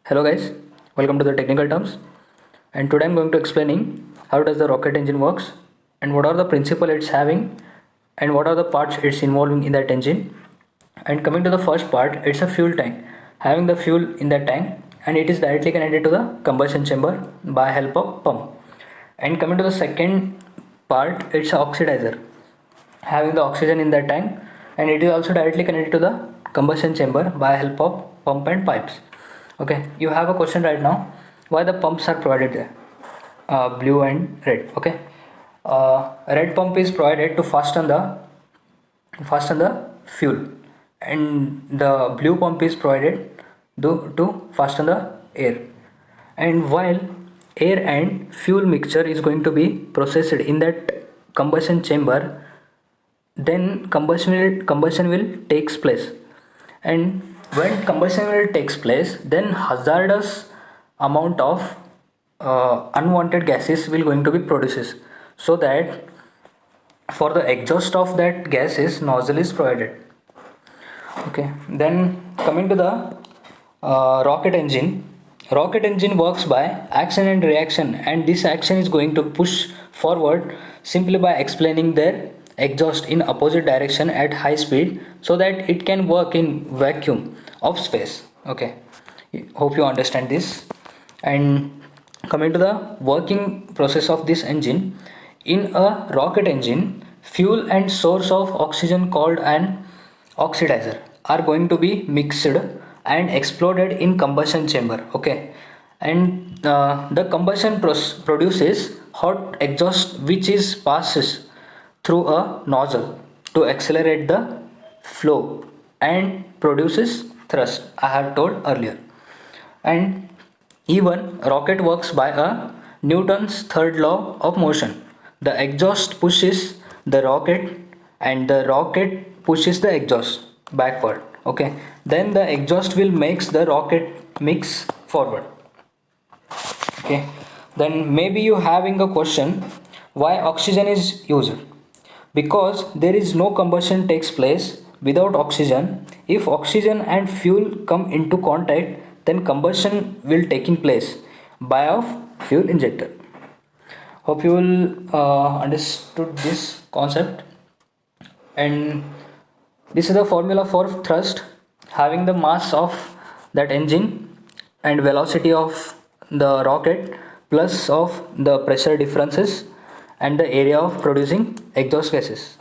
Hello guys, welcome to the technical terms, and today I'm going to explaining how does the rocket engine works and what are the principle it's having and what are the parts it's involving in that engine. And coming to the first part, it's a fuel tank, having the fuel in that tank, and it is directly connected to the combustion chamber by help of pump. And coming to the second part, it's a oxidizer, having the oxygen in that tank, and it is also directly connected to the combustion chamber by help of pump and pipes. Okay, you have a question right now, why the pumps are provided there, blue and red. Okay, red pump is provided to fasten the fuel, and the blue pump is provided to fasten the air. And while air and fuel mixture is going to be processed in that combustion chamber, then combustion will takes place. And when combustion will takes place, then hazardous amount of unwanted gases will going to be produces, so that for the exhaust of that gases nozzle is provided. Okay, then coming to the rocket engine works by action and reaction, and this action is going to push forward simply by explaining their exhaust in opposite direction at high speed, so that it can work in vacuum of space. Okay, hope you understand this. And coming to the working process of this engine, in a rocket engine, fuel and source of oxygen called an oxidizer are going to be mixed and exploded in combustion chamber. Okay, and the combustion produces hot exhaust which is passes through a nozzle to accelerate the flow and produces thrust, I have told earlier. And even rocket works by a Newton's third law of motion. The exhaust pushes the rocket, and the rocket pushes the exhaust backward. Okay, then the exhaust will makes the rocket mix forward. Okay, then maybe you having a question, why oxygen is used? Because there is no combustion takes place without oxygen. If oxygen and fuel come into contact, then combustion will taking place by a fuel injector. Hope you will understood this concept. And this is the formula for thrust, having the mass of that engine and velocity of the rocket plus of the pressure differences and the area of producing exhaust gases.